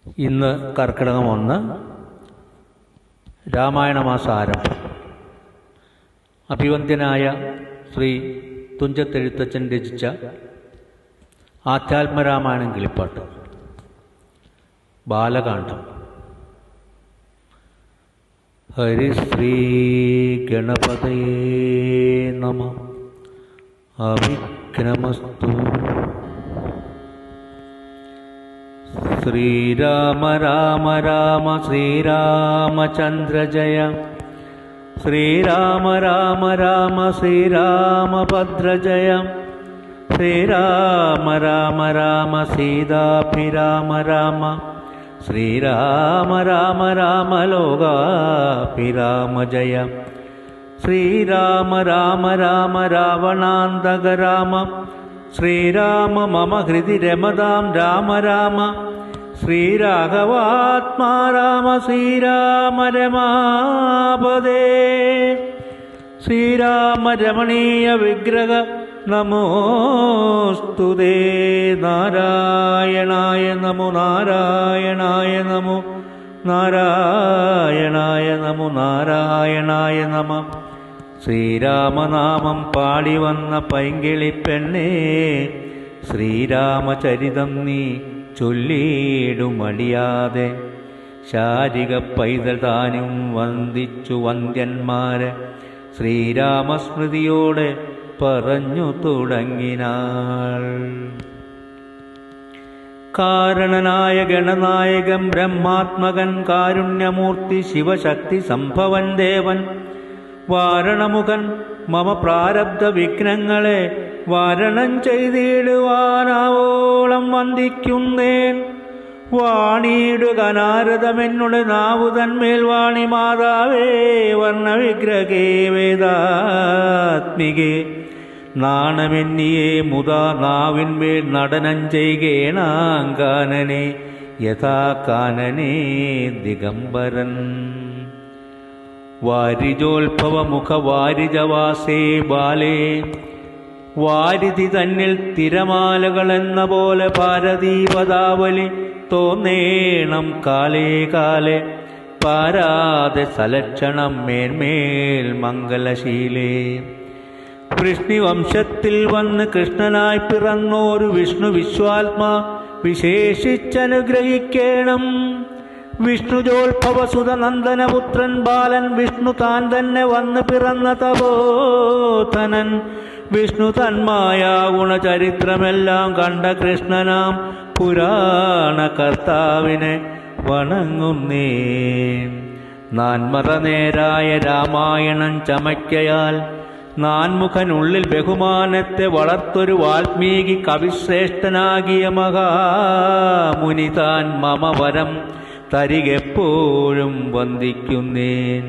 ഇന്ന് കർക്കിടകം 1 രാമായണ മാസ ആരംഭം. അഭിവന്ദ്യനായ ശ്രീ തുഞ്ചത്തെഴുത്തച്ഛൻ രചിച്ച ആധ്യാത്മരാമായണം കിളിപ്പാട്ട്. ബാലകാന്ഡം. ഹരിശ്രീ ഗണപതയേ നമഃ. അവിഘ്നമസ്തു. ശ്രീരാമ രാമ രാമ ശ്രീരാമചന്ദ്ര ജയ. ശ്രീരാമ രാമ രാമ ശ്രീരാമഭദ്ര ജയ. ശ്രീരാമ രാമ രാമ സീതാഭിരാമ രാമ. ശ്രീരാമ രാമ രാമ ലോകാഭിരാമ ജയ. ശ്രീരാമ രാമ രാമ രാവണാന്തക രാമ. ശ്രീരാമ മമ ഹൃദി രമതാം രാമ രാമ. ശ്രീരാഘവാത്മാ രാമ ശ്രീരാമ രമാപദേ. ശ്രീരാമ രമണീയ വിഗ്രഹ നമോസ്തുതേ. നാരായണായ നമോ നാരായണായ നമോ നാരായണായ നമോ നാരായണായ നമ. ശ്രീരാമനാമം പാടി വന്ന പൈങ്കിളിപ്പെണ്ണേ, ശ്രീരാമചരിതം നീ ചൊല്ലിയിടുമടിയാതെ. ശാരിക പൈതൽ താനും വന്ദിച്ചു വന്ദ്യന്മാരെ ശ്രീരാമസ്മൃതിയോടെ പറഞ്ഞു തുടങ്ങിനാൾ. കാരണനായ ഗണനായകൻ ബ്രഹ്മാത്മകൻ കാരുണ്യമൂർത്തി ശിവശക്തി സംഭവൻ ദേവൻ വാരണമുഖൻ മമ പ്രാരബ്ധ വിഘ്നങ്ങളെ വാരണം ചെയ്തിടുവാനാവോളം വന്ദിക്കുന്നേൻ. വാണിയിടുക നാരദമെന്നുടെ നാവു തന്മേൽ വാണി മാതാവേ വർണ്ണവിഗ്രഹേ വേദാത്മികേ. നാണമെന്നിയെ മുതാ നാവിന്മേൽ നടനം ചെയ്യേണാങ്കാനനെ യഥാ കാനനേ ദിഗംബരൻ. വാരിജോത്ഭവ മുഖ വാരിജവാസേ ബാലേ. വാരിധി തന്നിൽ തിരമാലകളെന്ന പോലെ ഭാരതീപദാവലി തോന്നേണം കാലേ കാലേ. പാരാതെ സലക്ഷണം മേന്മേൽ മംഗലശീലേ. വൃഷ്ണിവംശത്തിൽ വന്ന് കൃഷ്ണനായി പിറന്നോരു വിഷ്ണു വിശ്വാത്മാ വിശേഷിച്ചനുഗ്രഹിക്കേണം. വിഷ്ണുജോത്ഭവസുത നന്ദനപുത്രൻ ബാലൻ വിഷ്ണു താൻ തന്നെ വന്ന് പിറന്ന തപോധനൻ. വിഷ്ണു തന്മായ ഗുണചരിത്രമെല്ലാം കണ്ട കൃഷ്ണനാം പുരാണ കർത്താവിനെ വണങ്ങുന്നേ. നാൻമറ നേരായ രാമായണം ചമയ്ക്കയാൽ നാൻമുഖനുള്ളിൽ ബഹുമാനത്തെ വളർത്തൊരു വാൽമീകി കവിശ്രേഷ്ഠനാകിയ മഹാമുനി താൻ മമ വരം തരികെപ്പോഴും വന്ദിക്കുന്നേൻ.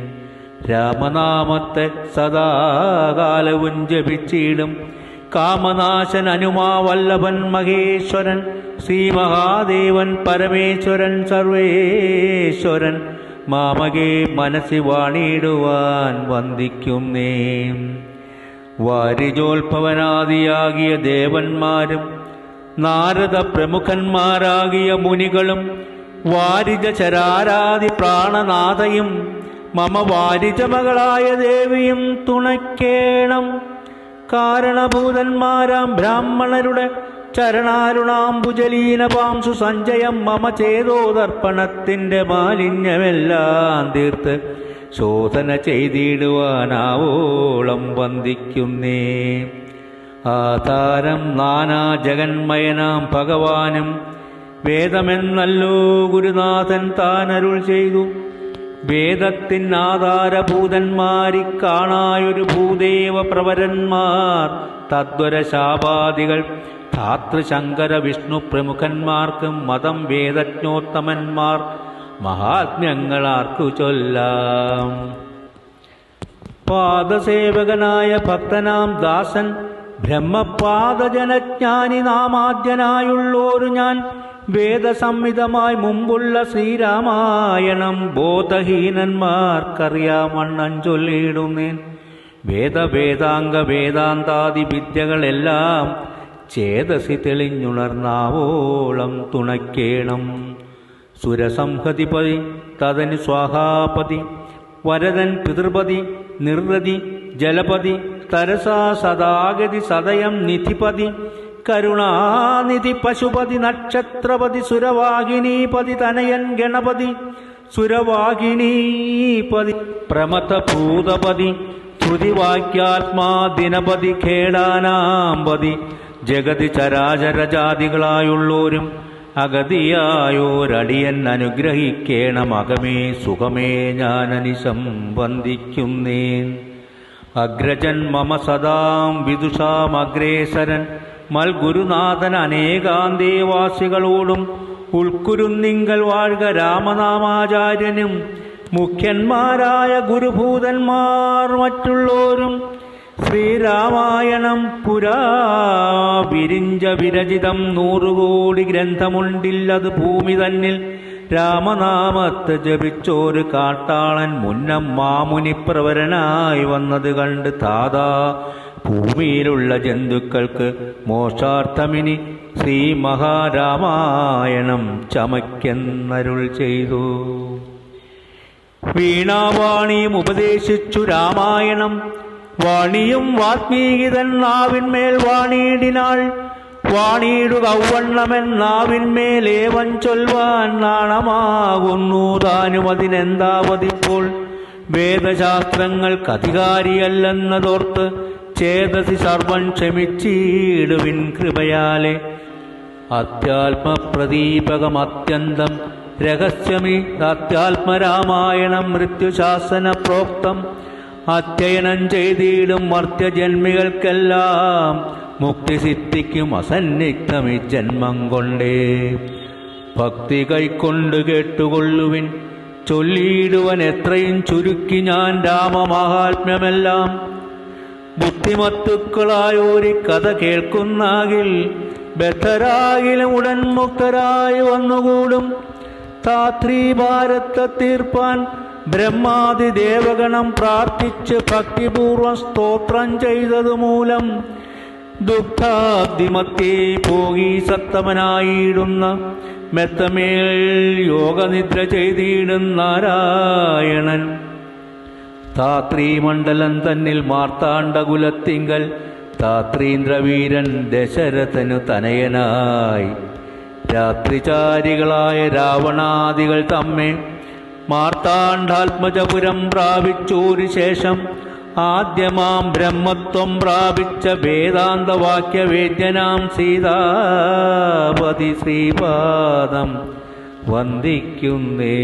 രാമനാമത്തെ സദാകാലവും ജപിച്ചിടും കാമനാശൻ അനുമാവല്ലഭൻ മഹേശ്വരൻ ശ്രീ മഹാദേവൻ പരമേശ്വരൻ സർവേശ്വരൻ മാമകേ മനസ്സി വാണിടുവാൻ വന്ദിക്കുന്നേൻ. വാരിജോത്ഭവനാദിയാകിയ ദേവന്മാരും നാരദ പ്രമുഖന്മാരാകിയ മുനികളും വാരിജ ചരാരാദി പ്രാണനാഥയും മമ വാരിജമകളായ ദേവിയും തുണയ്ക്കേണം. കാരണഭൂതന്മാരാം ബ്രാഹ്മണരുടെ ചരണാരുണാംബുജലീനപാംസു സഞ്ചയം മമ ചേതോദർപ്പണത്തിൻ്റെ മാലിന്യമെല്ലാം തീർത്ത് ശോധന ചെയ്തിടുവാനാവോളം വന്ദിക്കുന്നേ. ആധാരം നാനാ ജഗന്മയനാം ഭഗവാനും വേദമെന്നല്ലോ ഗുരുനാഥൻ താനരുൾ ചെയ്തു. വേദത്തിനാധാരഭൂതന്മാരി കാണായൊരു ഭൂദേവ പ്രവരന്മാർ തദ്വര ശാപാദികൾ ധാതൃശങ്കര വിഷ്ണു പ്രമുഖന്മാർക്കും മതം വേദജ്ഞോത്തമന്മാർ മഹാത്മ്യങ്ങളാർക്കു ചൊല്ലാം. പാദസേവകനായ ഭക്തനാം ദാസൻ ബ്രഹ്മപാദജനജ്ഞാനി നാമാദ്യനായുള്ളോരു ഞാൻ വേദസംഹിതമായി മുമ്പുള്ള ശ്രീരാമായണം ബോധഹീനന്മാർക്കറിയാമണ്ണൻ ചൊല്ലിയിടുന്നേൻ. വേദവേദാംഗ വേദാന്താദി വിദ്യകളെല്ലാം ചേതസി തെളിഞ്ഞുണർന്നാവോളം തുണയ്ക്കേണം. സുരസംഹതിപതി തദനു സ്വാഹാപതി വരദൻ പിതൃപതി നിർവതി ജലപതി തരസാ സദാഗതി സദയം നിധിപതി കരുണാനിധി പശുപതി നക്ഷത്രപതി സുരവാഹിനീപതി തനയൻ ഗണപതി സുരവാഹിനീപതി പ്രമഥഭൂതപതി ശ്രുതിവാക്യാത്മാ ദിനപതി ഖേടാനാംപതി ജഗതി ചരാചരജാതികളായുള്ളോരും അഗതിയായോരടിയൻ അനുഗ്രഹിക്കേണം അകമേ സുഖമേ ഞാനനിശം വന്ദിക്കുന്നേൻ. അഗ്രജൻ മമ സദാം വിദുഷാമഗ്രേസരൻ മൽഗുരുനാഥൻ അനേകാന്തേവാസികളോടും ഉൾക്കുരുന്നിങ്കൽ വാഴ്ക രാമനാമാചാര്യനും മുഖ്യന്മാരായ ഗുരുഭൂതന്മാർ മറ്റുള്ളോരും. ശ്രീരാമായണം പുരാ വിരിഞ്ച വിരചിതം 100 കോടി ഗ്രന്ഥമുണ്ടില്ലത് ഭൂമി തന്നിൽ. രാമനാമത്തെ ജപിച്ചോരു കാട്ടാളൻ മുന്നം മാമുനിപ്രവരനായി വന്നത് കണ്ട് താതാ ഭൂമിയിലുള്ള ജന്തുക്കൾക്ക് മോക്ഷാർത്ഥമിനി ശ്രീ മഹാരാമായണം ചമയ്ക്കെന്നരുൾ ചെയ്തു. വീണാവാണിയും ഉപദേശിച്ചു രാമായണം. വാണിയും വാത്മീകിതൻ നാവിന്മേൽ വാണിയിടിനാൾ. വാണിയിടുക ഔവണ്ണമെന്നാവിന്മേലേവൻ ചൊൽവാൻ നാണമാകുന്നു താനും അതിനെന്താവതിപ്പോൾ. വേദശാസ്ത്രങ്ങൾക്കധികാരിയല്ലെന്നതോർത്ത് ചേതസി സർവം ക്ഷമിച്ചിടുവിൻ കൃപയാലെ. അത്യാത്മപ്രദീപകമത്യന്തം രഹസ്യമി അത്യാത്മരാമായണം മൃത്യുശാസന പ്രോക്തം. അധ്യയനം ചെയ്തിടും മർത്യജന്മികൾക്കെല്ലാം മുക്തി സിദ്ധിക്കും അസന്നിഗ്ധമി ജന്മം കൊണ്ടേ. ഭക്തി കൈക്കൊണ്ട് കേട്ടുകൊള്ളുവിൻ ചൊല്ലിയിടുവൻ എത്രയും ചുരുക്കി ഞാൻ രാമമാഹാത്മ്യമെല്ലാം. ബുദ്ധിമത്തുക്കളായോരി കഥ കേൾക്കുന്നാകിൽ ബദ്ധരാകിലും ഉടൻ മുക്തരായി വന്നുകൂടും. താത്രീ ഭാരത്തെ തീർപ്പാൻ ബ്രഹ്മാദി ദേവഗണം പ്രാർത്ഥിച്ച് ഭക്തിപൂർവം സ്തോത്രം ചെയ്തതുമൂലം ദുഃഖാബ്ദിമത്തേ പോകി സത്തമനായിടുന്ന മെത്തമേൽ യോഗനിദ്ര ചെയ്തിടും നാരായണൻ. താത്രീമണ്ഡലം തന്നിൽ മാർത്താണ്ഡകുലത്തിങ്കൽ താത്രീന്ദ്രവീരൻ ദശരഥനു തനയനായി. രാത്രിചാരികളായ രാവണാദികൾ തമ്മെ മാർത്താണ്ഡാത്മജപുരം പ്രാപിച്ചോരു ശേഷം ആദ്യമാം ബ്രഹ്മത്വം പ്രാപിച്ച വേദാന്തവാക്യവേദ്യനാം സീതാപതി ശ്രീപാദം വന്ദിക്കുന്നേ.